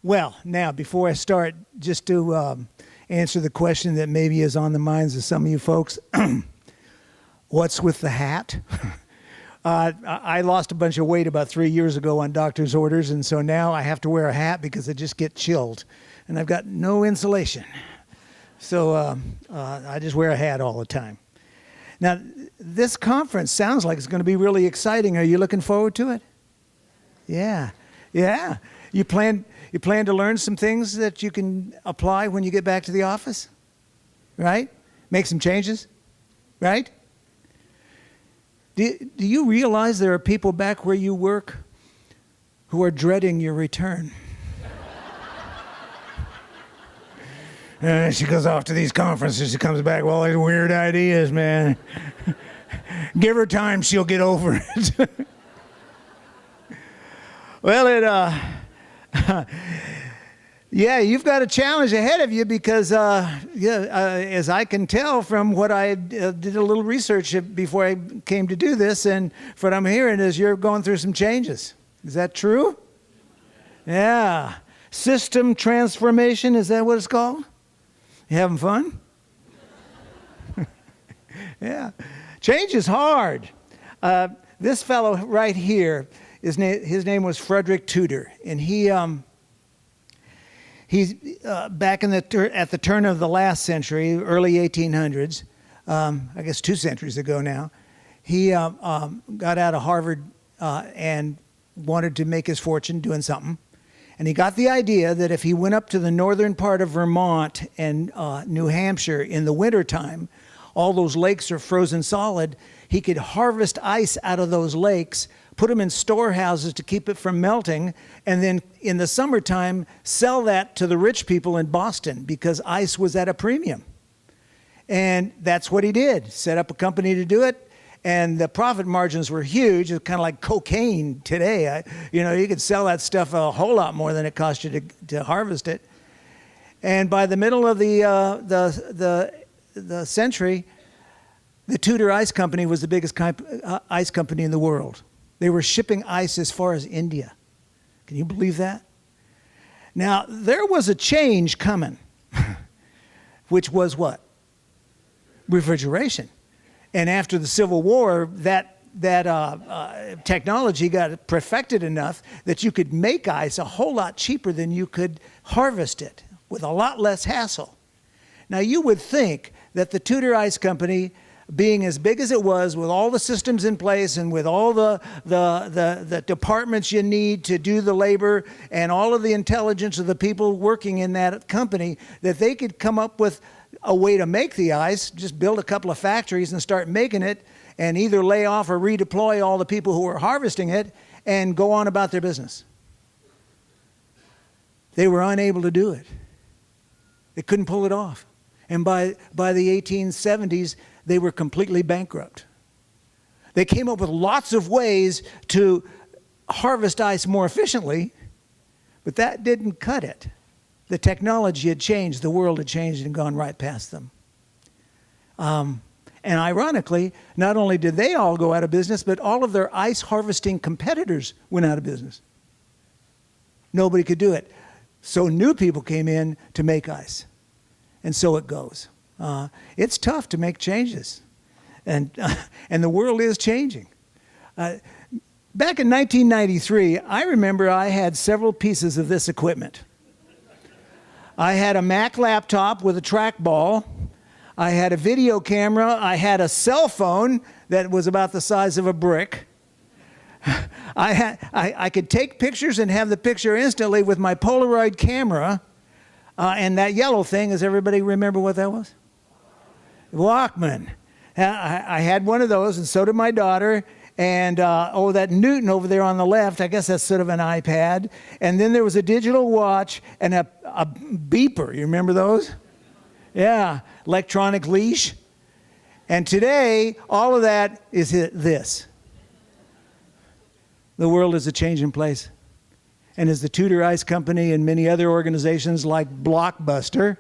Well, now, before I start, just to answer the question that maybe is on the minds of some of you folks, what's with the hat? I lost a bunch of weight about 3 years ago on doctor's orders, and so now I have to wear a hat because I just get chilled, and I've got no insulation. So I just wear a hat all the time. Now, this conference sounds like it's going to be really exciting. Are you looking forward to it? Yeah. You plan to learn some things that you can apply when you get back to the office, right? Make some changes, right? Do you realize there are people back where you work who are dreading your return? She goes off to these conferences. She comes back with all these weird ideas, man. Give her time, she'll get over it. Well, yeah, you've got a challenge ahead of you because, as I can tell from what I did a little research before I came to do this, and what I'm hearing is you're going through some changes. Is that true? Yeah. System transformation, is that what it's called? You having fun? Yeah. Change is hard. This fellow right here, his name was Frederick Tudor, and he's back at the turn of the last century, early 1800s, I guess 2 centuries ago now. He got out of Harvard and wanted to make his fortune doing something. And he got the idea that if he went up to the northern part of Vermont and New Hampshire in the wintertime, all those lakes are frozen solid, he could harvest ice out of those lakes, put them in storehouses to keep it from melting, and then in the summertime, sell that to the rich people in Boston because ice was at a premium. And that's what he did, set up a company to do it. And the profit margins were huge. It's kind of like cocaine today. You could sell that stuff a whole lot more than it cost you to harvest it. And by the middle of the century, the Tudor Ice Company was the biggest ice company in the world. They were shipping ice as far as India. Can you believe that? Now, there was a change coming, which was what? Refrigeration. And after the Civil War, that technology got perfected enough that you could make ice a whole lot cheaper than you could harvest it with a lot less hassle. Now, you would think that the Tudor Ice Company, being as big as it was, with all the systems in place and with all the departments you need to do the labor and all of the intelligence of the people working in that company, that they could come up with a way to make the ice, just build a couple of factories and start making it, and either lay off or redeploy all the people who were harvesting it and go on about their business. They were unable to do it. They couldn't pull it off. And by the 1870s, they were completely bankrupt. They came up with lots of ways to harvest ice more efficiently, but that didn't cut it. The technology had changed, the world had changed and gone right past them. And ironically, not only did they all go out of business, but all of their ice harvesting competitors went out of business. Nobody could do it. So new people came in to make ice. And so it goes. It's tough to make changes. And the world is changing. Back in 1993, I remember I had several pieces of this equipment. I had a Mac laptop with a trackball. I had a video camera. I had a cell phone that was about the size of a brick. I could take pictures and have the picture instantly with my Polaroid camera. And that yellow thing, does everybody remember what that was? Walkman. I had one of those, and so did my daughter. And, that Newton over there on the left, I guess that's sort of an iPad. And then there was a digital watch and a beeper. You remember those? Yeah, electronic leash. And today, all of that is this. The world is a changing place. And as the Tudor Ice Company and many other organizations like Blockbuster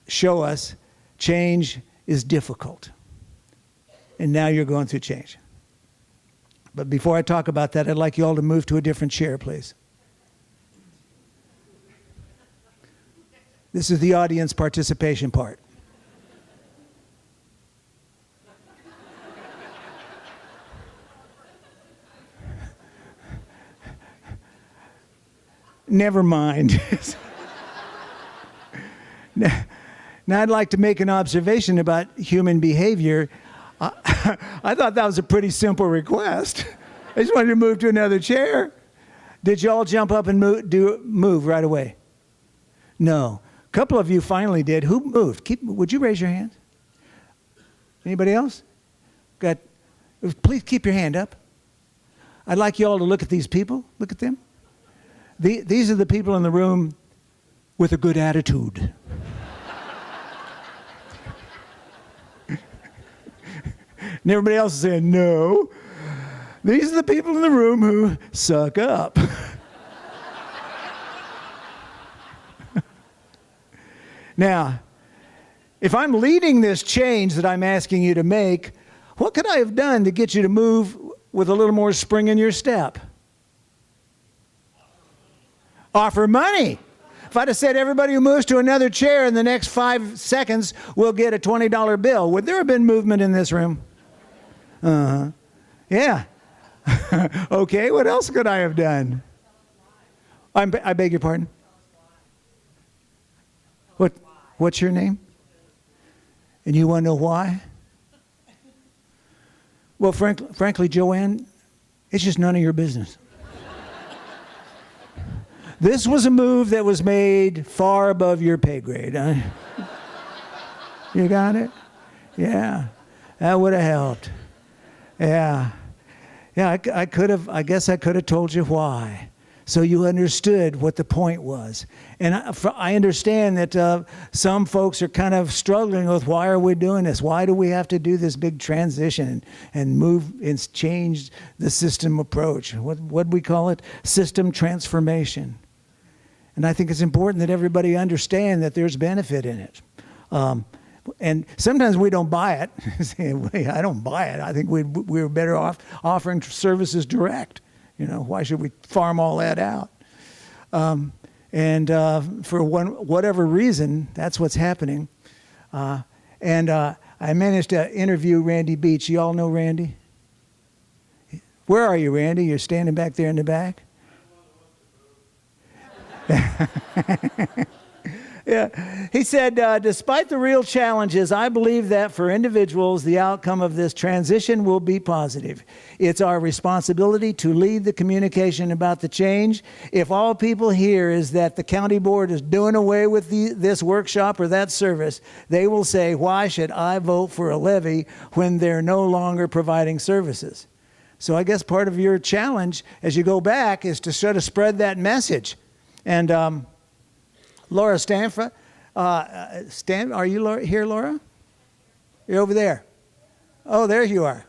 show us, change is difficult. And now you're going through change. But before I talk about that, I'd like you all to move to a different chair, please. This is the audience participation part. Never mind. Now, I'd like to make an observation about human behavior. I thought that was a pretty simple request. I just wanted to move to another chair. Did you all jump up and move right away? No. A couple of you finally did. Who moved? Would you raise your hand? Anybody else? Please keep your hand up. I'd like you all to look at these people. Look at them. These are the people in the room with a good attitude. And everybody else is saying, no. These are the people in the room who suck up. Now, if I'm leading this change that I'm asking you to make, what could I have done to get you to move with a little more spring in your step? Offer money. If I'd have said everybody who moves to another chair in the next 5 seconds will get a $20 bill, would there have been movement in this room? Yeah. Okay, what else could I have done? I beg your pardon? What's your name? And you want to know why? Well, frankly, Joanne, it's just none of your business. This was a move that was made far above your pay grade. Huh? You got it? Yeah. That would have helped. Yeah. Yeah, I guess I could have told you why. So you understood what the point was. And I understand that some folks are kind of struggling with, why are we doing this? Why do we have to do this big transition and move and change the system approach? What do we call it? System transformation. And I think it's important that everybody understand that there's benefit in it. And sometimes we don't buy it. I don't buy it. I think we're better off offering services direct. You know, why should we farm all that out? For whatever reason, that's what's happening. I managed to interview Randy Beach. You all know Randy? Where are you, Randy? You're standing back there in the back? Yeah. He said, despite the real challenges, I believe that for individuals, the outcome of this transition will be positive. It's our responsibility to lead the communication about the change. If all people hear is that the county board is doing away with this workshop or that service, they will say, why should I vote for a levy when they're no longer providing services? So I guess part of your challenge as you go back is to sort of spread that message. And Laura Stanford, are you here, Laura? You're over there. Oh, there you are.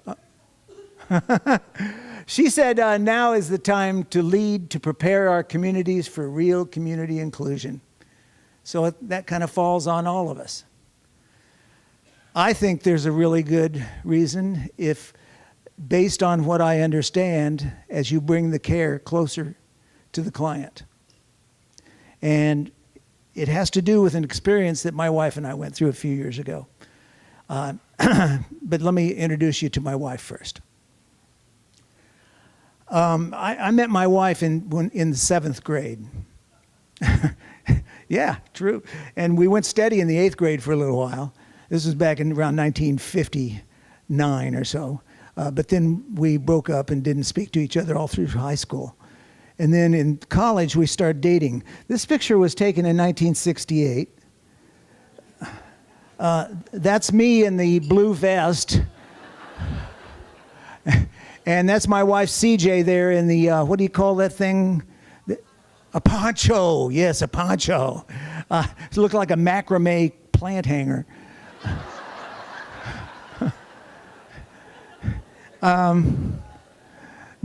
She said, now is the time to lead, to prepare our communities for real community inclusion. So that kind of falls on all of us. I think there's a really good reason, if based on what I understand, as you bring the care closer to the client. And it has to do with an experience that my wife and I went through a few years ago. But let me introduce you to my wife first. I met my wife in the 7th grade. Yeah, true. And we went steady in the 8th grade for a little while. This was back in around 1959 or so. But then we broke up and didn't speak to each other all through high school. And then in college, we started dating. This picture was taken in 1968. That's me in the blue vest. And that's my wife, CJ, there in the, what do you call that thing? A poncho. Yes, a poncho. It looked like a macrame plant hanger.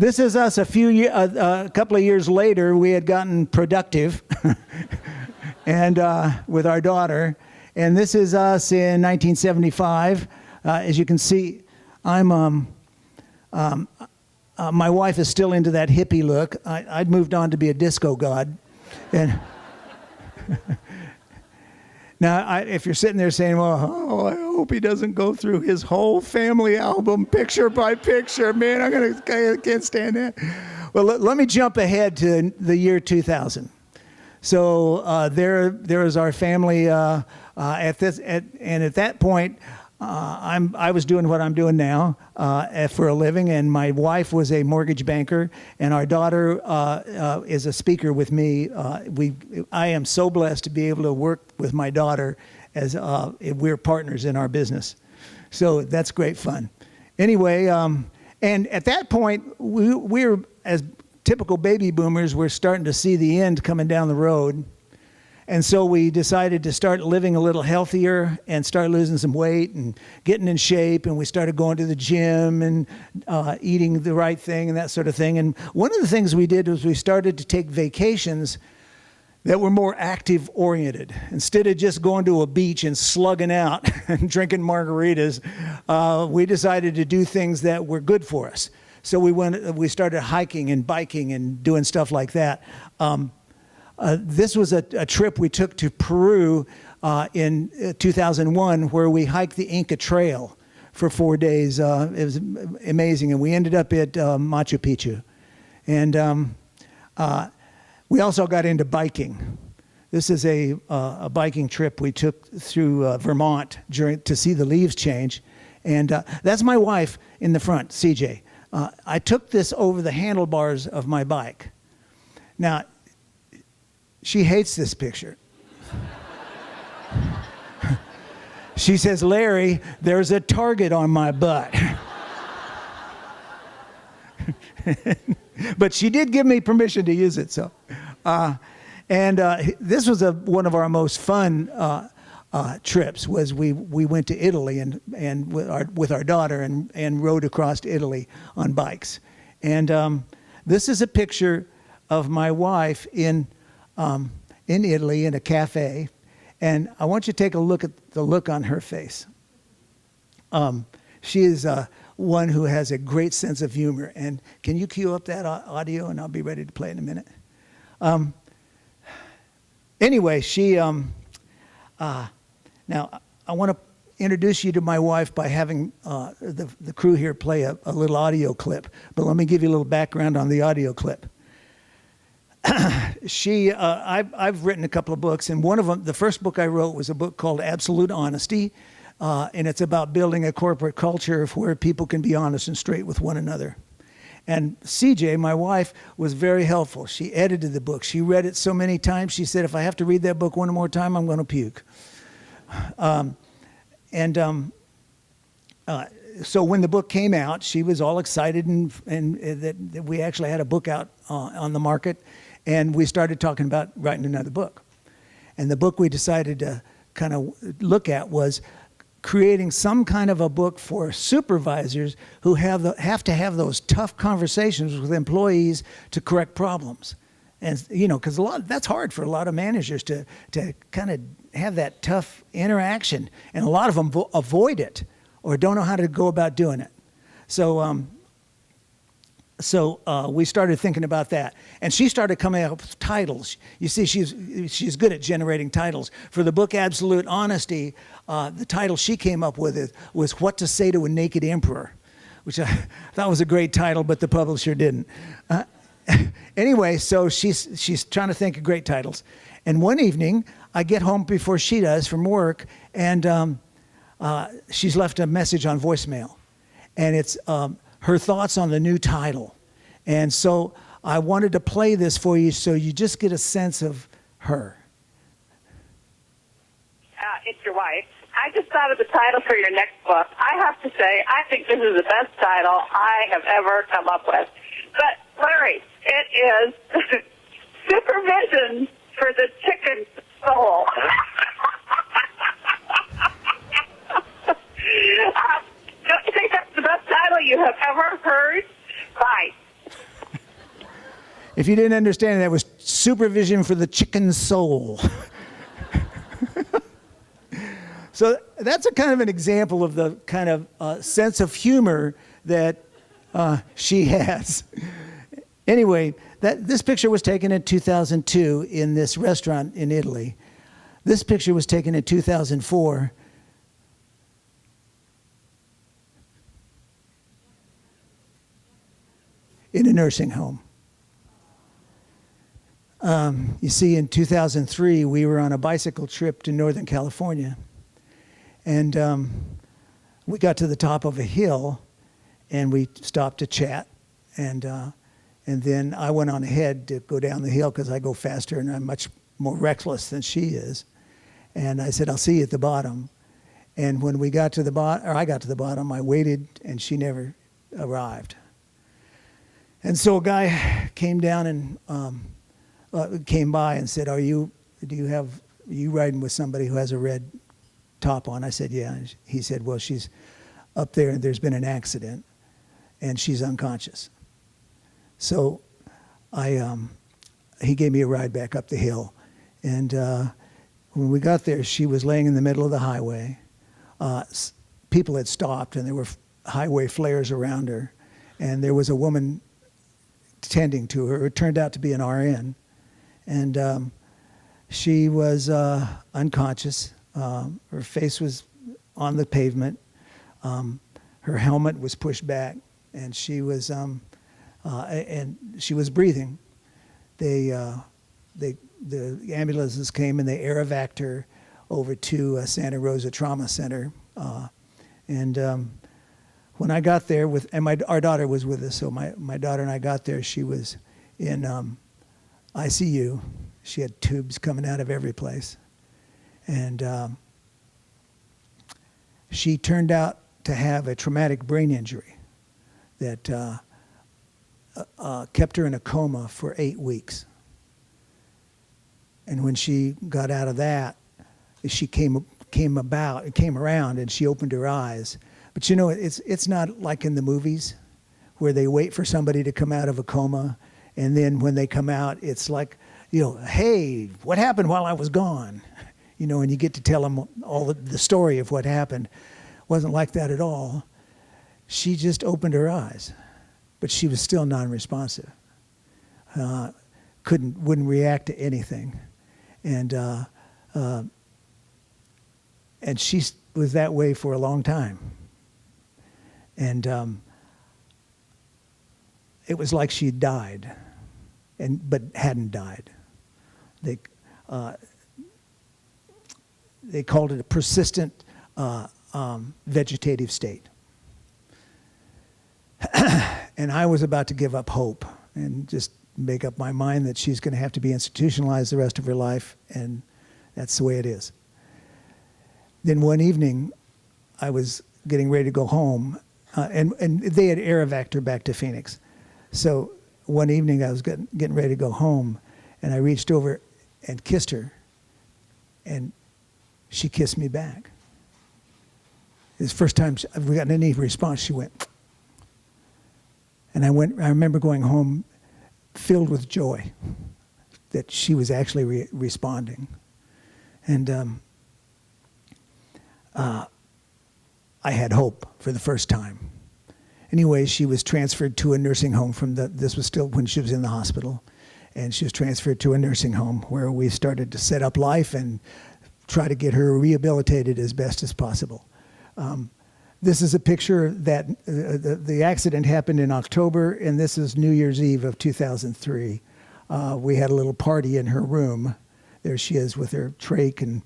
This is us a couple of years later. We had gotten productive and with our daughter. And this is us in 1975. As you can see, my wife is still into that hippie look. I'd moved on to be a disco god. And Now, if you're sitting there saying, well, oh, I hope he doesn't go through his whole family album picture by picture, man, I can't stand that. Well, let me jump ahead to the year 2000. So there is our family and at that point, I was doing what I'm doing now for a living, and my wife was a mortgage banker, and our daughter is a speaker with me. I am so blessed to be able to work with my daughter as we're partners in our business. So that's great fun. Anyway, and at that point, we were, as typical baby boomers, we're starting to see the end coming down the road. And so we decided to start living a little healthier and start losing some weight and getting in shape. And we started going to the gym and eating the right thing and that sort of thing. And one of the things we did was we started to take vacations that were more active oriented. Instead of just going to a beach and slugging out and drinking margaritas, we decided to do things that were good for us. So we started hiking and biking and doing stuff like that. This was a trip we took to Peru in 2001, where we hiked the Inca Trail for 4 days. It was amazing, and we ended up at Machu Picchu. And we also got into biking. This is a biking trip we took through Vermont to see the leaves change. And that's my wife in the front, CJ. I took this over the handlebars of my bike. Now, she hates this picture. She says, Larry, there's a target on my butt. But she did give me permission to use it. So, this was one of our most fun trips. Was we went to Italy and with our daughter and rode across Italy on bikes. And this is a picture of my wife in Italy in a cafe, and I want you to take a look at the look on her face. She is one who has a great sense of humor. And can you cue up that audio, and I'll be ready to play in a minute. Anyway, she now I want to introduce you to my wife by having the crew here play a little audio clip. But let me give you a little background on the audio clip. I've written a couple of books, and one of them, the first book I wrote, was a book called Absolute Honesty, and it's about building a corporate culture where people can be honest and straight with one another. And CJ, my wife, was very helpful. She edited the book. She read it so many times. She said, if I have to read that book one more time, I'm going to puke. So when the book came out, she was all excited and that we actually had a book out on the market. And we started talking about writing another book. And the book we decided to kind of look at was creating some kind of a book for supervisors who have to have those tough conversations with employees to correct problems. And, because that's hard for a lot of managers to kind of have that tough interaction. And a lot of them avoid it or don't know how to go about doing it. So we started thinking about that, and she started coming up with titles. You see, she's good at generating titles. For the book Absolute Honesty, the title she came up with was "What to Say to a Naked Emperor," which I thought was a great title, but the publisher didn't. Anyway, so she's trying to think of great titles. And one evening, I get home before she does from work, and she's left a message on voicemail, and it's her thoughts on the new title. And so I wanted to play this for you so you just get a sense of her. It's your wife. I just thought of the title for your next book. I have to say, I think this is the best title I have ever come up with. But, Larry, it is Supervision for the Chicken Soul. Don't you think that's the best title you have ever heard? Bye. If you didn't understand, that was Supervision for the Chicken Soul. So that's a kind of an example of the kind of sense of humor that she has. Anyway, this picture was taken in 2002 in this restaurant in Italy. This picture was taken in 2004. In a nursing home. You see, in 2003, we were on a bicycle trip to Northern California. And we got to the top of a hill, and we stopped to chat. And then I went on ahead to go down the hill because I go faster, and I'm much more reckless than she is. And I said, I'll see you at the bottom. And when we got to the bottom, or I got to the bottom, I waited, and she never arrived. And so a guy came down and came by and said, are you riding with somebody who has a red top on? I said, yeah. And he said, well, she's up there and there's been an accident and she's unconscious. So he gave me a ride back up the hill. And when we got there, she was laying in the middle of the highway. People had stopped and there were highway flares around her. And there was a woman tending to her. It turned out to be an RN. And she was unconscious. Her face was on the pavement. Her helmet was pushed back, and she was breathing. The ambulances came and they air evac'd her over to Santa Rosa Trauma Center. When I got there, our daughter was with us, so my daughter and I got there. She was in ICU. She had tubes coming out of every place. And she turned out to have a traumatic brain injury that kept her in a coma for 8 weeks. And when she got out of that, she came around and she opened her eyes. But you know, it's not like in the movies where they wait for somebody to come out of a coma, and then when they come out, it's like, hey, what happened while I was gone? And you get to tell them all the story of what happened. It wasn't like that at all. She just opened her eyes, but she was still non-responsive. Wouldn't react to anything, and she was that way for a long time. And it was like she'd died, but hadn't died. They called it a persistent vegetative state. And I was about to give up hope and just make up my mind that she's going to have to be institutionalized the rest of her life, and that's the way it is. Then one evening, I was getting ready to go home, and they had air evac'd her back to Phoenix. So one evening I was getting ready to go home, and I reached over and kissed her, and she kissed me back. It's the first time I've gotten any response. She went, and I remember going home filled with joy that she was actually responding. And I had hope for the first time. Anyway, she was transferred to a nursing home this was still when she was in the hospital, and she was transferred to a nursing home where we started to set up life and try to get her rehabilitated as best as possible. This is a picture that the accident happened in October, and this is New Year's Eve of 2003. We had a little party in her room. There she is with her trach, and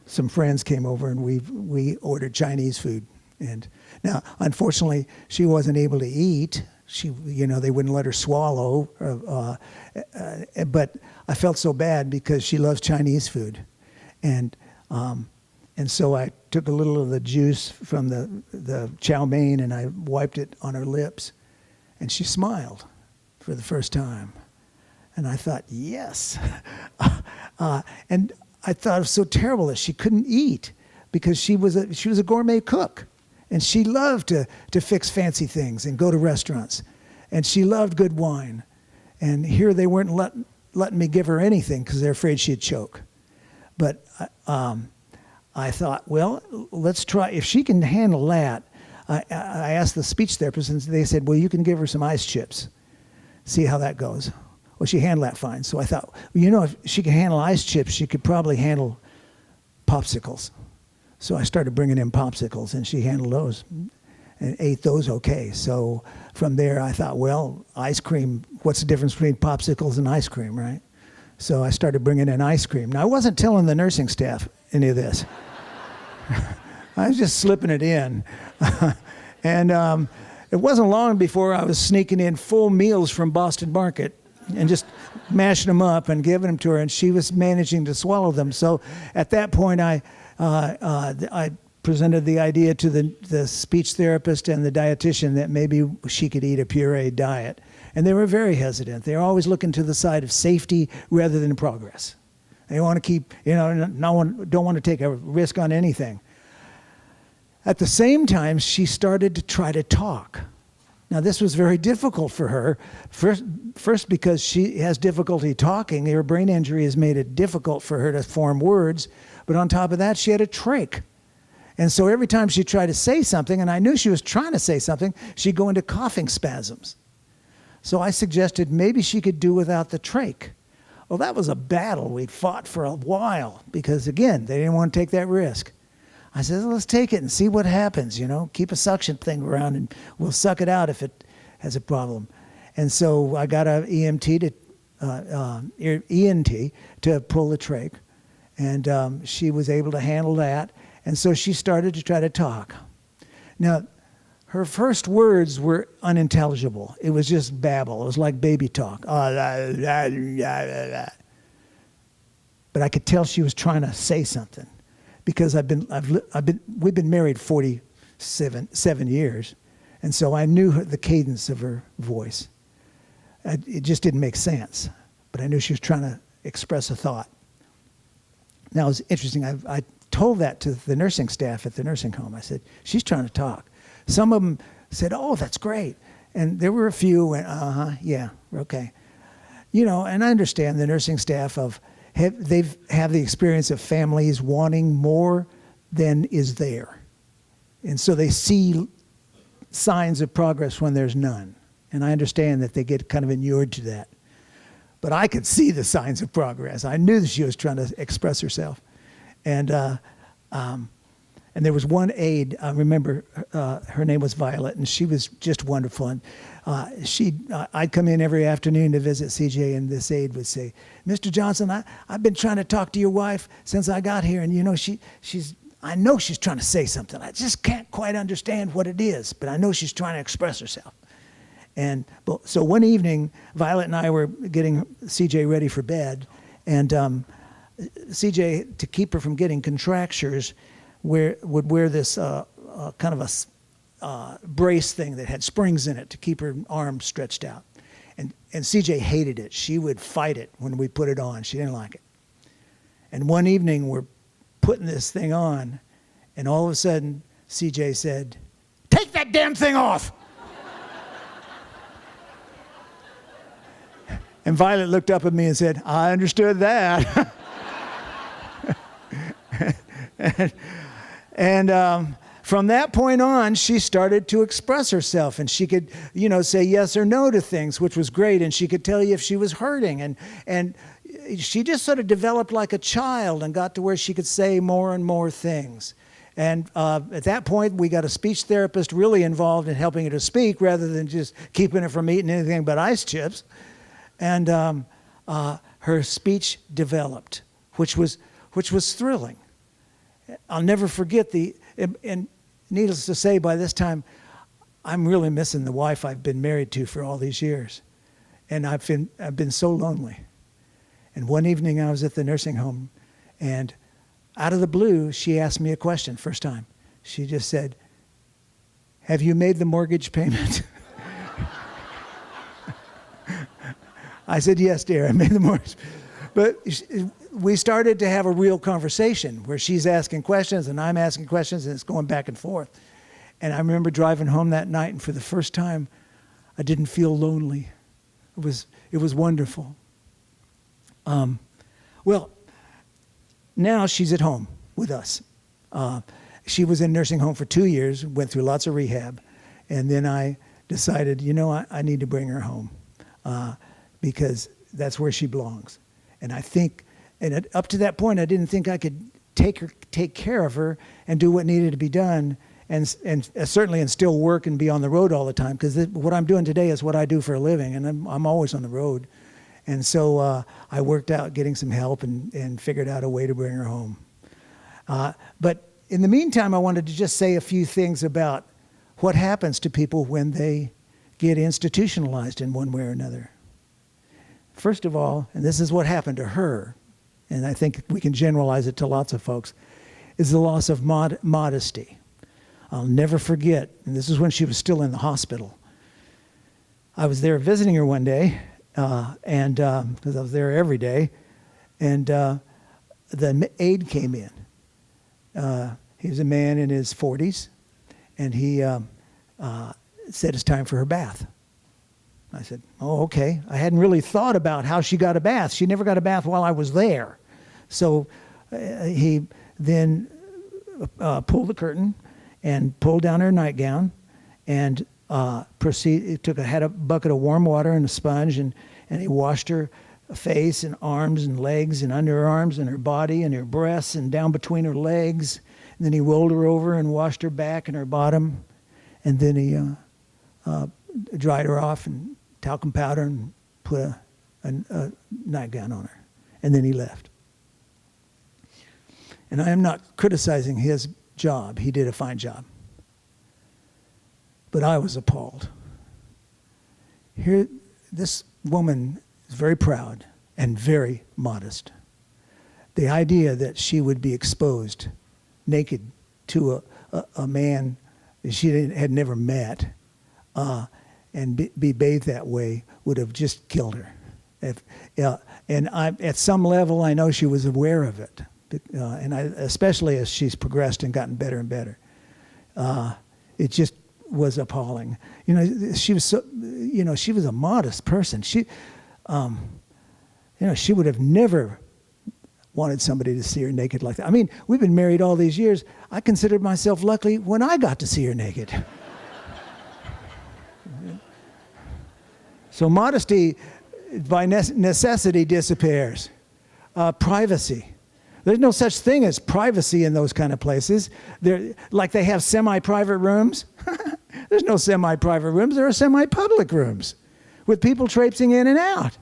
some friends came over, and we ordered Chinese food. And now, unfortunately, she wasn't able to eat. They wouldn't let her swallow. But I felt so bad because she loves Chinese food, and so I took a little of the juice from the chow mein and I wiped it on her lips, and she smiled for the first time. And I thought, yes. And I thought it was so terrible that she couldn't eat because she was a gourmet cook, and she loved to fix fancy things and go to restaurants, and she loved good wine. And here they weren't letting me give her anything because they're afraid she'd choke. But I thought, well, let's try. If she can handle that, I asked the speech therapist, and they said, well, you can give her some ice chips. See how that goes. Well, she handled that fine. So I thought, well, you know, if she could handle ice chips, she could probably handle popsicles. So I started bringing in popsicles, and she handled those and ate those okay. So from there, I thought, well, ice cream, what's the difference between popsicles and ice cream, right? So I started bringing in ice cream. Now, I wasn't telling the nursing staff any of this. I was just slipping it in. And it wasn't long before I was sneaking in full meals from Boston Market and just mashing them up and giving them to her, and she was managing to swallow them. So at that point, I presented the idea to the speech therapist and the dietitian that maybe she could eat a pureed diet. And they were very hesitant. They were always looking to the side of safety rather than progress. They want to keep, don't want to take a risk on anything. At the same time, she started to try to talk. Now, this was very difficult for her. First because she has difficulty talking. Her brain injury has made it difficult for her to form words. But on top of that, she had a trach. And so every time she tried to say something, and I knew she was trying to say something, she'd go into coughing spasms. So I suggested maybe she could do without the trach. Well, that was a battle we'd fought for a while because, again, they didn't want to take that risk. I said, let's take it and see what happens, Keep a suction thing around and we'll suck it out if it has a problem. And so I got an ENT to pull the trach, and she was able to handle that. And so she started to try to talk. Now, her first words were unintelligible. It was just babble. It was like baby talk. But I could tell she was trying to say something, because we've been married 7 years, and so I knew the cadence of her voice. It just didn't make sense, but I knew she was trying to express a thought. Now, it was interesting. I told that to the nursing staff at the nursing home. I said, she's trying to talk. Some of them said, oh, that's great. And there were a few who went, yeah, okay. And I understand the nursing staff they have the experience of families wanting more than is there. And so they see signs of progress when there's none. And I understand that they get kind of inured to that. But I could see the signs of progress. I knew that she was trying to express herself. And there was one aide, I remember her name was Violet, and she was just wonderful. And I'd come in every afternoon to visit CJ, and this aide would say, Mr. Johnson, I've been trying to talk to your wife since I got here, and I know she's trying to say something. I just can't quite understand what it is, but I know she's trying to express herself. So one evening, Violet and I were getting CJ ready for bed, and CJ, to keep her from getting contractures, would wear this kind of a brace thing that had springs in it to keep her arm stretched out. And CJ hated it. She would fight it when we put it on. She didn't like it. And one evening, we're putting this thing on, and all of a sudden, CJ said, "Take that damn thing off!" And Violet looked up at me and said, "I understood that." And from that point on, she started to express herself, and she could, say yes or no to things, which was great. And she could tell you if she was hurting, and she just sort of developed like a child and got to where she could say more and more things. And at that point, we got a speech therapist really involved in helping her to speak rather than just keeping her from eating anything but ice chips. And her speech developed, which was thrilling. I'll never forget and needless to say, by this time, I'm really missing the wife I've been married to for all these years. And I've been so lonely. And one evening I was at the nursing home, and out of the blue, she asked me a question, first time. She just said, "Have you made the mortgage payment?" I said, "Yes, dear, I made the mortgage." But we started to have a real conversation where she's asking questions and I'm asking questions, and it's going back and forth. And I remember driving home that night, and for the first time, I didn't feel lonely. It was wonderful. Well, now she's at home with us. She was in nursing home for 2 years, went through lots of rehab, and then I decided, I need to bring her home because that's where she belongs. And I think, up to that point, I didn't think I could take care of her and do what needed to be done, and certainly and still work and be on the road all the time, because what I'm doing today is what I do for a living, and I'm always on the road. And so I worked out getting some help and figured out a way to bring her home. But in the meantime, I wanted to just say a few things about what happens to people when they get institutionalized in one way or another. First of all, and this is what happened to her, and I think we can generalize it to lots of folks, is the loss of modesty. I'll never forget, and this is when she was still in the hospital. I was there visiting her one day, and because I was there every day, and the aide came in. He was a man in his 40s, and he said it's time for her bath. I said, oh, okay. I hadn't really thought about how she got a bath. She never got a bath while I was there. So he then pulled the curtain and pulled down her nightgown and had a bucket of warm water and a sponge, and he washed her face and arms and legs and under her arms and her body and her breasts and down between her legs. And then he rolled her over and washed her back and her bottom. And then he dried her off and talcum powder and put a nightgown on her. And then he left. And I am not criticizing his job. He did a fine job. But I was appalled. Here, this woman is very proud and very modest. The idea that she would be exposed naked to a man that she had never met and be bathed that way would have just killed her. And at some level, I know she was aware of it. Especially as she's progressed and gotten better and better. It just was appalling. She was she was a modest person. She would have never wanted somebody to see her naked like that. I mean, we've been married all these years. I considered myself lucky when I got to see her naked. So modesty, by necessity, disappears. Privacy. There's no such thing as privacy in those kind of places. Like they have semi-private rooms. There's no semi-private rooms. There are semi-public rooms with people traipsing in and out.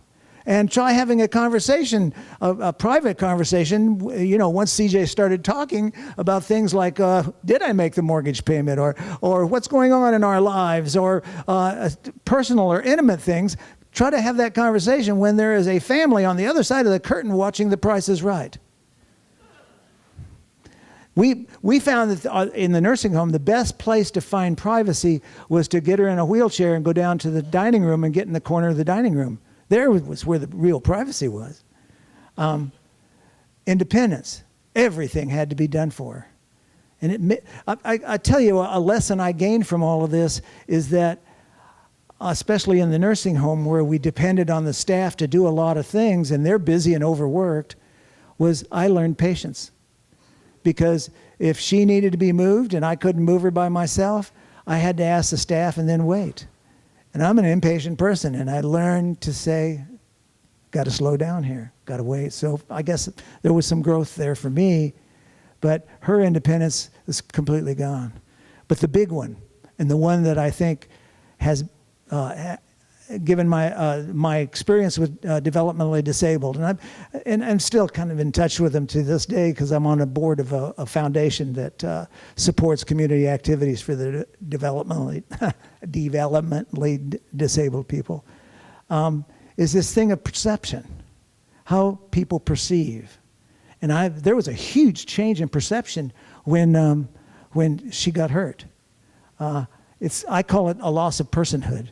And try having a conversation, a private conversation, once CJ started talking about things like, did I make the mortgage payment, or what's going on in our lives, or personal or intimate things. Try to have that conversation when there is a family on the other side of the curtain watching The Price is Right. We found that in the nursing home, the best place to find privacy was to get her in a wheelchair and go down to the dining room and get in the corner of the dining room. There was where the real privacy was. Independence. Everything had to be done for her. And I tell you, a lesson I gained from all of this is that, especially in the nursing home where we depended on the staff to do a lot of things and they're busy and overworked, was I learned patience. Because if she needed to be moved and I couldn't move her by myself, I had to ask the staff and then wait. And I'm an impatient person, and I learned to say, got to slow down here, got to wait. So I guess there was some growth there for me, but her independence is completely gone. But the big one, and the one that I think has given my experience with developmentally disabled, and I'm still kind of in touch with them to this day because I'm on a board of a foundation that supports community activities for the developmentally disabled people, is this thing of perception, how people perceive. And there was a huge change in perception when she got hurt. I call it a loss of personhood.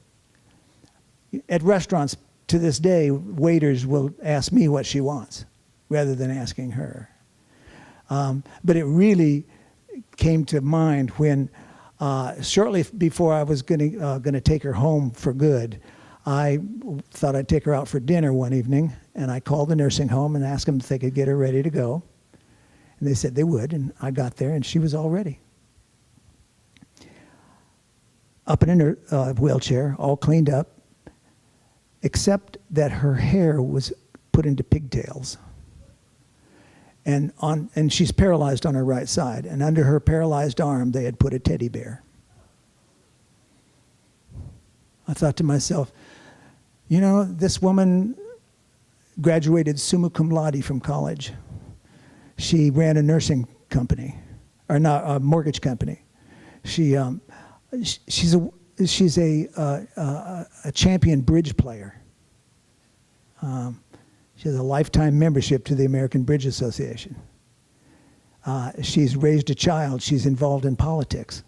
At restaurants, to this day, waiters will ask me what she wants rather than asking her. But it really came to mind when, shortly before I was going to take her home for good, I thought I'd take her out for dinner one evening, and I called the nursing home and asked them if they could get her ready to go. And they said they would, and I got there, and she was all ready. Up in her wheelchair, all cleaned up. except that her hair was put into pigtails. And she's paralyzed on her right side, and under her paralyzed arm they had put a teddy bear. I thought to myself, you know, this woman graduated summa cum laude from college. She ran a nursing company, or not a mortgage company. She's a champion bridge player. She has a lifetime membership to the American Bridge Association. She's raised a child. She's involved in politics.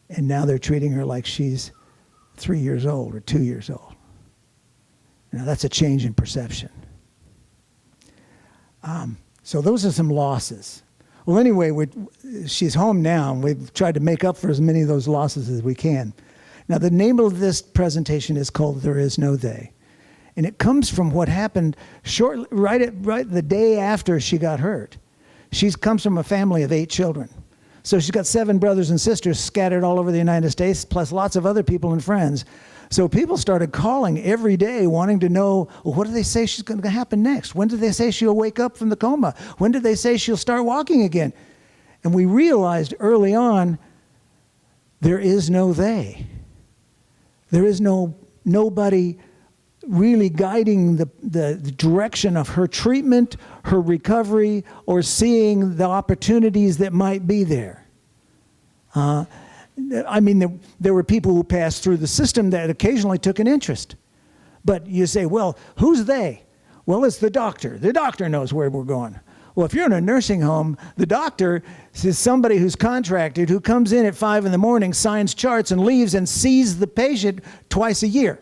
And now they're treating her like she's 3 years old or 2 years old. Now that's a change in perception. So those are some losses. Well, anyway, she's home now, and we've tried to make up for as many of those losses as we can. Now, the name of this presentation is called There Is No They. And it comes from what happened right the day after she got hurt. She comes from a family of 8 children. So she's got 7 brothers and sisters scattered all over the United States, plus lots of other people and friends. So people started calling every day wanting to know, well, what do they say she's going to happen next? When do they say she'll wake up from the coma? When do they say she'll start walking again? And we realized early on, there is no they. There is nobody really guiding the direction of her treatment, her recovery, or seeing the opportunities that might be there. I mean, there were people who passed through the system that occasionally took an interest. But you say, well, who's they? Well, it's the doctor. The doctor knows where we're going. Well, if you're in a nursing home, the doctor is somebody who's contracted, who comes in at 5 in the morning, signs charts, and leaves and sees the patient twice a year.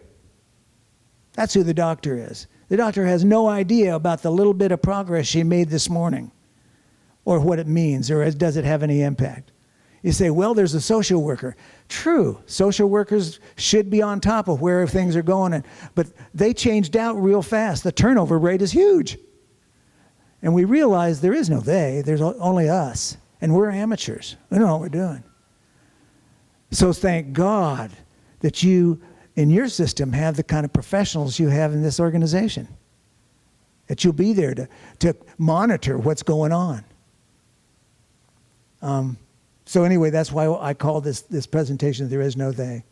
That's who the doctor is. The doctor has no idea about the little bit of progress she made this morning, or what it means, or does it have any impact. You say, well, there's a social worker. True, social workers should be on top of where things are going, but they changed out real fast. The turnover rate is huge. And we realize there is no they, there's only us, and we're amateurs. We don't know what we're doing. So thank God that you, in your system, have the kind of professionals you have in this organization, that you'll be there to monitor what's going on. So anyway, that's why I call this presentation There Is No They.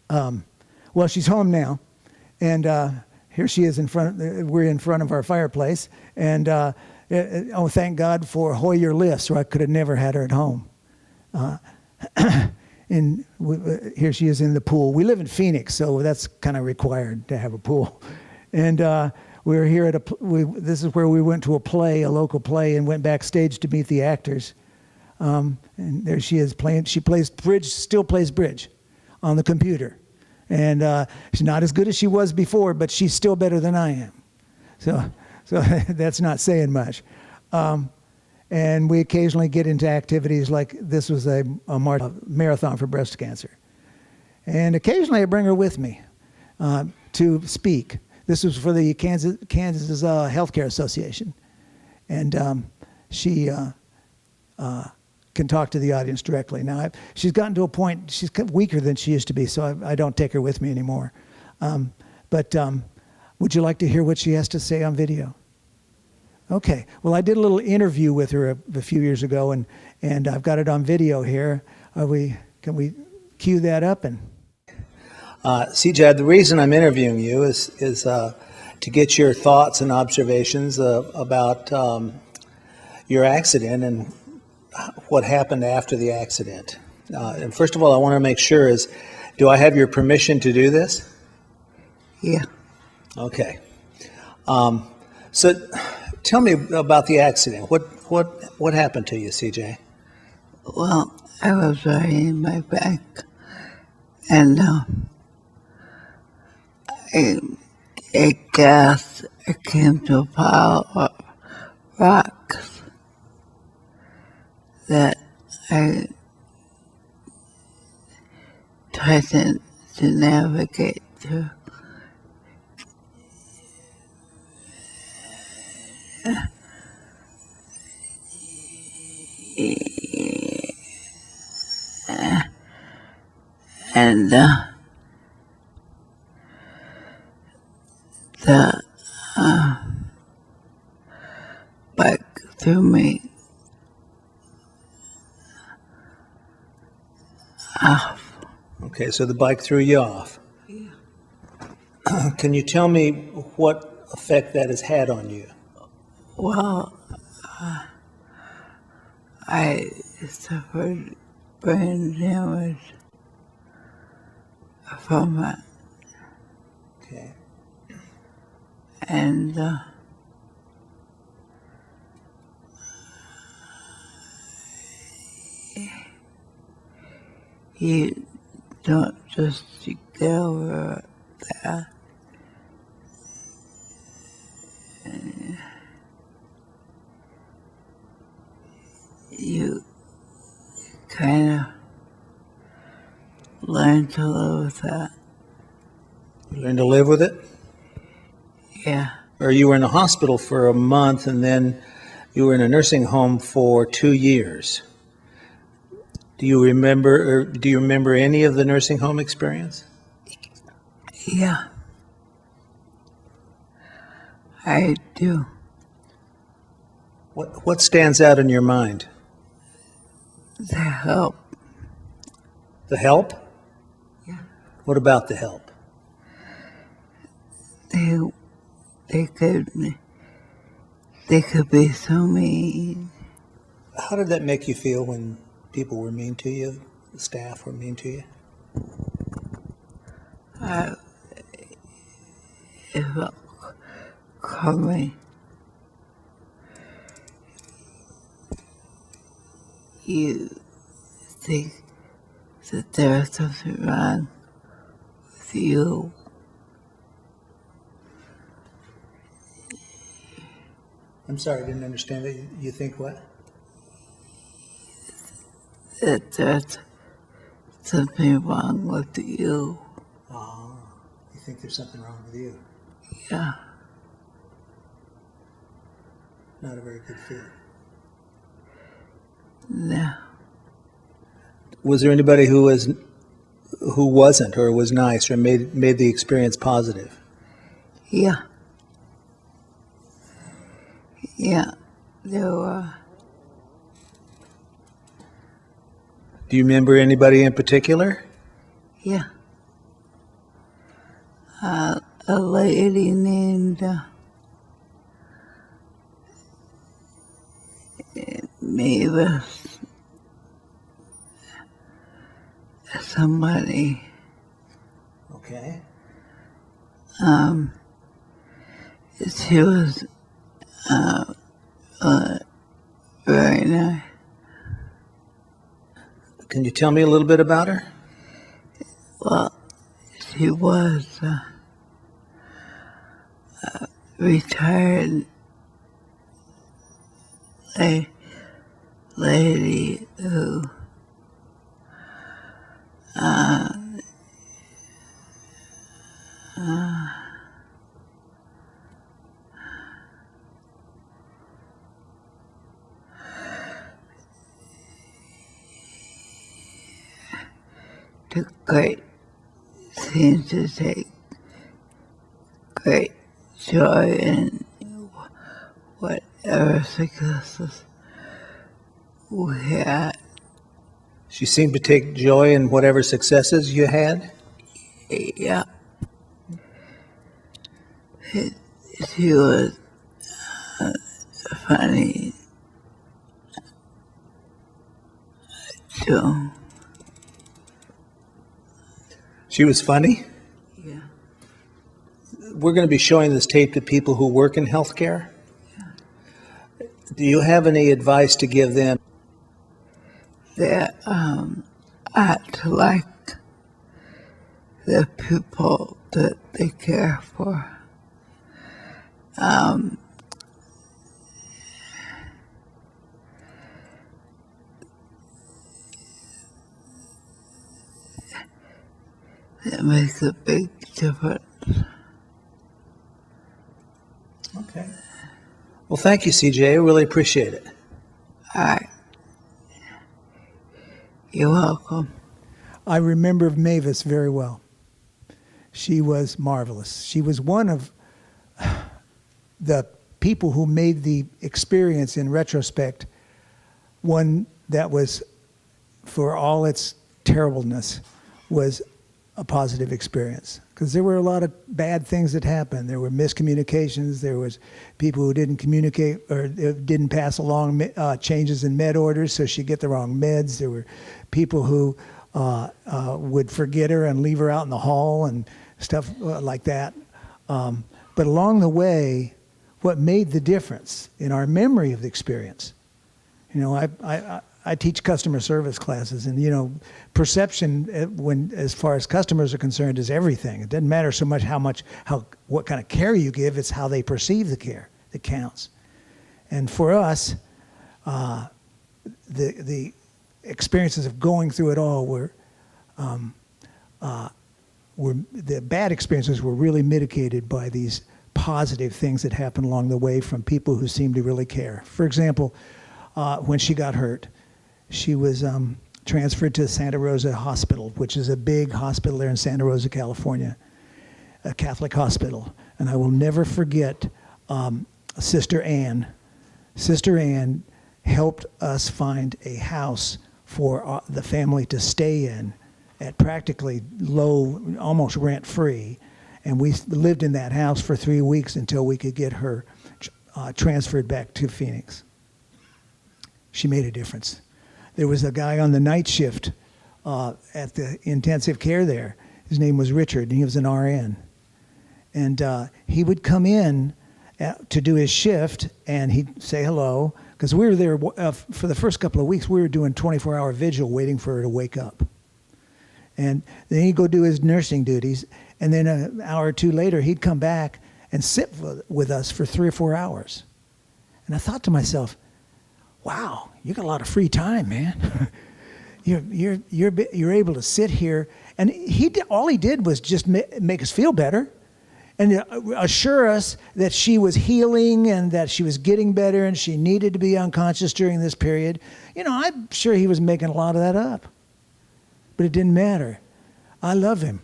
Well, she's home now, and here she is we're in front of our fireplace, and thank God for Hoyer lifts, or I could have never had her at home. And here she is in the pool. We live in Phoenix, so that's kind of required to have a pool. And we're here at this is where we went to a local play, and went backstage to meet the actors. And there she is playing. She still plays bridge on the computer. And she's not as good as she was before, but she's still better than I am. So that's not saying much. And we occasionally get into activities like this was a marathon for breast cancer. And occasionally I bring her with me to speak. This was for the Kansas Healthcare Association. And she can talk to the audience directly. Now, she's gotten to a point, she's weaker than she used to be, so I don't take her with me anymore. But would you like to hear what she has to say on video? Okay. Well, I did a little interview with her a few years ago, and I've got it on video here. Can we cue that up? CJ, the reason I'm interviewing you is to get your thoughts and observations about your accident and what happened after the accident. And first of all, I want to make sure do I have your permission to do this? Yeah. Okay. So tell me about the accident. What happened to you, CJ? Well, I was riding my back, and a gas came to a pile of rocks that I tried to navigate through. And the bike threw me off. Okay, so the bike threw you off. Can you tell me what effect that has had on you? Well, I suffered brain damage from it, Okay. and you don't just get over that. You kind of learn to live with that. You learn to live with it? Yeah, Or you were in a hospital for a month and then you were in a nursing home for 2 years. Do you remember any of the nursing home experience? yeah, I do. What stands out in your mind? The help. The help? Yeah. What about the help? They could be so mean. How did that make you feel when people were mean to you, the staff were mean to you? It felt crummy. You think that there's something wrong with you. I'm sorry, I didn't understand that. You think what? That there's something wrong with you. Oh, you think there's something wrong with you. Yeah. Not a very good feeling. No. Was there anybody who wasn't or was nice or made the experience positive? Yeah. Yeah. There were. Do you remember anybody in particular? Yeah. A lady named Mavis. Somebody. Okay. She was very nice. Can you tell me a little bit about her? Well, she was retired lady who seemed to take great joy in whatever successes we had. She seemed to take joy in whatever successes you had. Yeah. She was funny too. She was funny. Yeah. We're going to be showing this tape to people who work in healthcare. Do you have any advice to give them? They act like the people that they care for. It makes a big difference. Okay. Well, thank you, CJ. I really appreciate it. All right. You're welcome. I remember Mavis very well. She was marvelous. She was one of the people who made the experience in retrospect one that was, for all its terribleness, was a positive experience. Because there were a lot of bad things that happened. There were miscommunications. There was people who didn't communicate or didn't pass along changes in med orders, so she'd get the wrong meds. There were people who would forget her and leave her out in the hall and stuff like that. But along the way, what made the difference in our memory of the experience, you know, I teach customer service classes, and you know, perception when as far as customers are concerned is everything. It doesn't matter so much what kind of care you give; it's how they perceive the care that counts. And for us, the experiences of going through it all were the bad experiences were really mitigated by these positive things that happened along the way from people who seemed to really care. For example, when she got hurt, she was transferred to Santa Rosa Hospital, which is a big hospital there in Santa Rosa, California, a Catholic hospital. And I will never forget Sister Ann. Sister Ann helped us find a house for the family to stay in at practically low, almost rent-free. And we lived in that house for 3 weeks until we could get her transferred back to Phoenix. She made a difference. There was a guy on the night shift at the intensive care there. His name was Richard, and he was an RN. And he would come in to do his shift, and he'd say hello, because we were there for the first couple of weeks. We were doing 24-hour vigil waiting for her to wake up. And then he'd go do his nursing duties, and then an hour or two later, he'd come back and sit with us for 3 or 4 hours. And I thought to myself, wow, you got a lot of free time, man. You're able to sit here, and all he did was just make us feel better, and assure us that she was healing and that she was getting better, and she needed to be unconscious during this period. You know, I'm sure he was making a lot of that up, but it didn't matter. I love him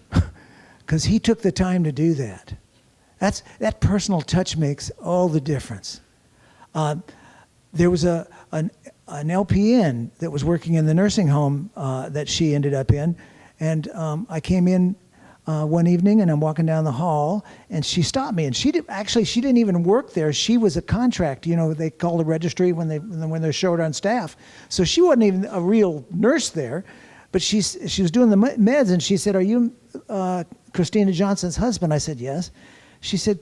because he took the time to do that. That personal touch makes all the difference. There was an LPN that was working in the nursing home that she ended up in, and I came in one evening, and I'm walking down the hall, and she stopped me. And she didn't even work there. She was a contract. You know, they call the registry when they're short on staff. So she wasn't even a real nurse there, but she was doing the meds, and she said, "Are you Christina Johnson's husband?" I said, "Yes." She said,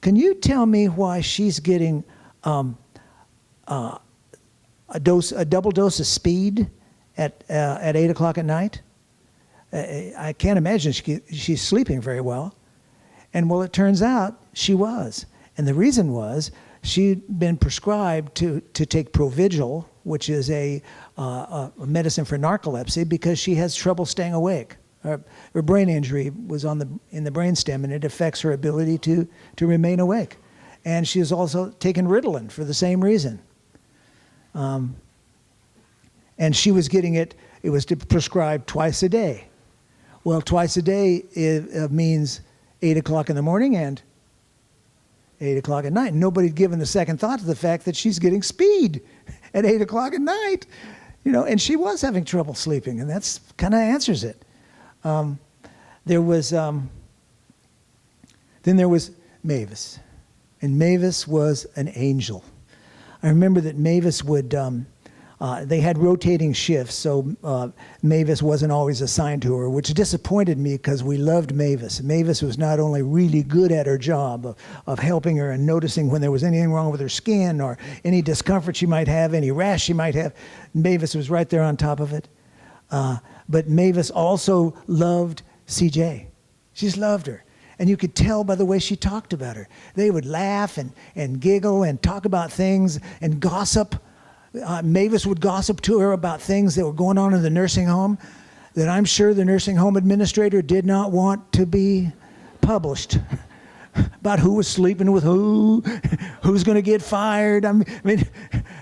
"Can you tell me why she's getting a double dose of speed at 8 o'clock at night? I can't imagine she's sleeping very well." And well, it turns out she was. And the reason was she'd been prescribed to take Provigil, which is a medicine for narcolepsy, because she has trouble staying awake. Her brain injury was in the brainstem, and it affects her ability to remain awake. And she was also taking Ritalin for the same reason. And she was getting it was prescribed twice a day. Well, twice a day means 8 o'clock in the morning and 8 o'clock at night. Nobody'd given a second thought to the fact that she's getting speed at 8 o'clock at night. You know, and she was having trouble sleeping, and that's kind of answers it. Then there was Mavis. And Mavis was an angel. I remember that Mavis would, they had rotating shifts, so Mavis wasn't always assigned to her, which disappointed me because we loved Mavis. Mavis was not only really good at her job of helping her and noticing when there was anything wrong with her skin or any discomfort she might have, any rash she might have. Mavis was right there on top of it. But Mavis also loved CJ. She just loved her. And you could tell by the way she talked about her. They would laugh and giggle and talk about things and gossip. Mavis would gossip to her about things that were going on in the nursing home that I'm sure the nursing home administrator did not want to be published. About who was sleeping with who's going to get fired. I mean,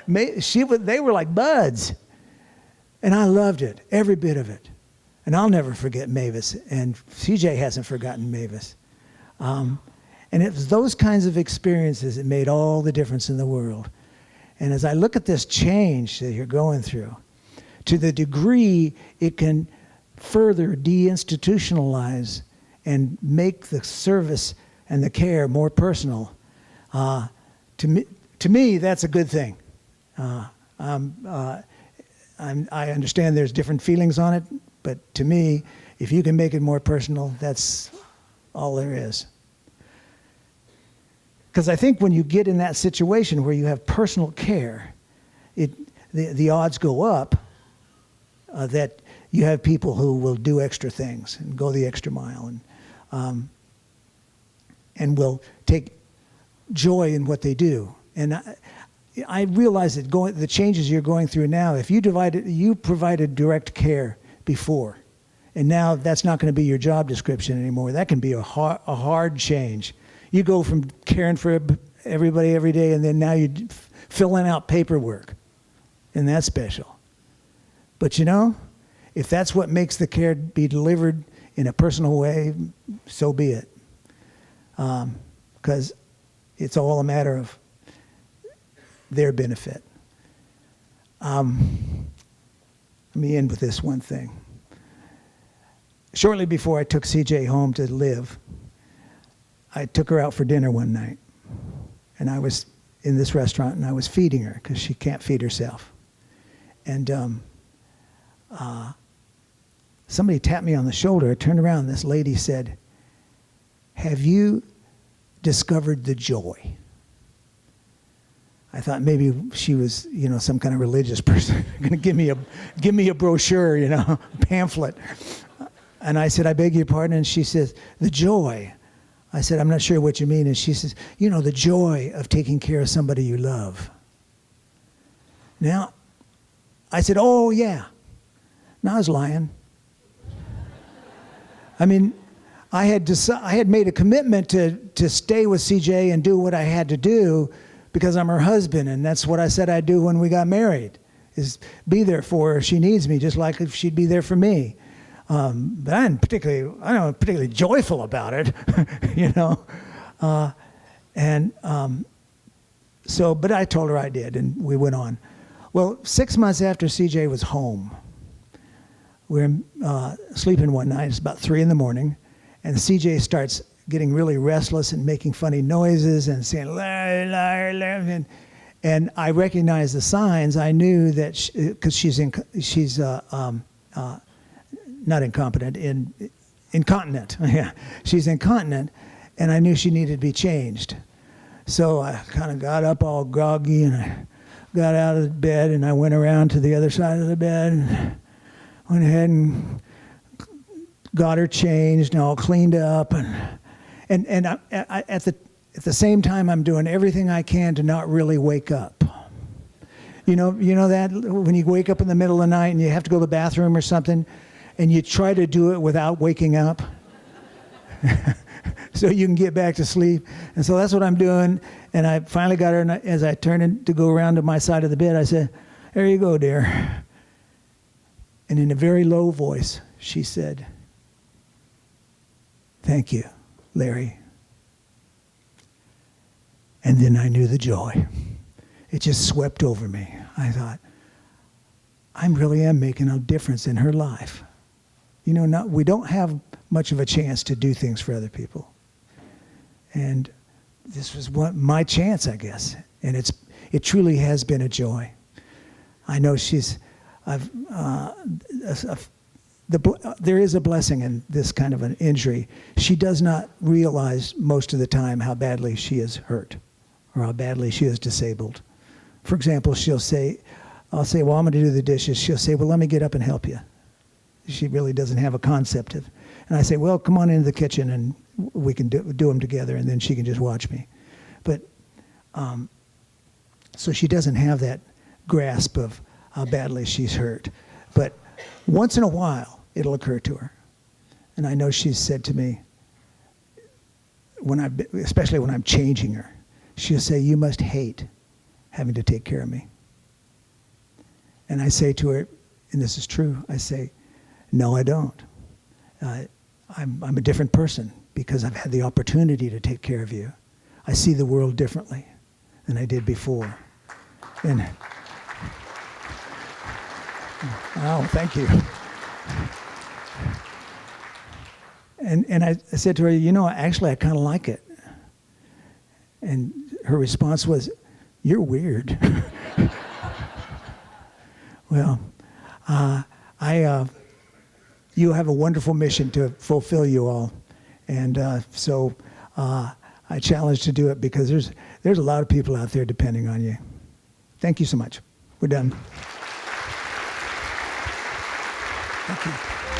they were like buds. And I loved it, every bit of it. And I'll never forget Mavis. And CJ hasn't forgotten Mavis. And it was those kinds of experiences that made all the difference in the world. And as I look at this change that you're going through, to the degree it can further deinstitutionalize and make the service and the care more personal, to me, that's a good thing. I understand there's different feelings on it, but to me, if you can make it more personal, that's all there is. Because I think when you get in that situation where you have personal care, the odds go up that you have people who will do extra things and go the extra mile and will take joy in what they do. And I realize that the changes you're going through now, if you provided direct care before, and now that's not going to be your job description anymore. That can be a hard change. You go from caring for everybody every day, and then now you're filling out paperwork, and that's special. But if that's what makes the care be delivered in a personal way, so be it. Because it's all a matter of their benefit. Let me end with this one thing. Shortly before I took CJ home to live, I took her out for dinner one night. And I was in this restaurant, and I was feeding her because she can't feed herself. And somebody tapped me on the shoulder. I turned around, and this lady said, "Have you discovered the joy?" I thought maybe she was, some kind of religious person going to give me a brochure, a pamphlet. And I said, "I beg your pardon." And she says, "The joy." I said, "I'm not sure what you mean." And she says, "The joy of taking care of somebody you love." Now, I said, "Oh, yeah." No, I was lying. I mean, I had made a commitment to stay with CJ and do what I had to do because I'm her husband, and that's what I said I'd do when we got married, is be there for her if she needs me, just like if she'd be there for me. But I'm not particularly joyful about it, but I told her I did, and we went on. Well, 6 months after CJ was home, we were sleeping one night. It's about 3 a.m, and CJ starts getting really restless and making funny noises and saying, "Larry, Larry, Larry." And I recognized the signs. I knew that because she's not incompetent, incontinent. Yeah, she's incontinent, and I knew she needed to be changed. So I kind of got up all groggy, and I got out of the bed, and I went around to the other side of the bed, and went ahead and got her changed and all cleaned up, and I, at the same time, I'm doing everything I can to not really wake up. You know that when you wake up in the middle of the night and you have to go to the bathroom or something, and you try to do it without waking up so you can get back to sleep. And so that's what I'm doing. And I finally got her, and as I turned in to go around to my side of the bed, I said, "There you go, dear." And in a very low voice, she said, "Thank you, Larry." And then I knew the joy. It just swept over me. I thought, I really am making a difference in her life. We don't have much of a chance to do things for other people. And this was my chance, I guess. And it truly has been a joy. I know there is a blessing in this kind of an injury. She does not realize most of the time how badly she is hurt or how badly she is disabled. For example, I'll say, "Well, I'm going to do the dishes." She'll say, "Well, let me get up and help you." She really doesn't have a concept of. And I say, "Well, come on into the kitchen and we can do them together," and then she can just watch me. But so she doesn't have that grasp of how badly she's hurt. But once in a while, it'll occur to her. And I know she's said to me, especially when I'm changing her, she'll say, "You must hate having to take care of me." And I say to her, and this is true, I say, "No, I don't. I'm a different person because I've had the opportunity to take care of you. I see the world differently than I did before. And oh, thank you. And I said to her, actually, I kind of like it. And her response was, "You're weird." Well, you have a wonderful mission to fulfill, you all. And so I challenge to do it because there's a lot of people out there depending on you. Thank you so much. We're done. Thank you.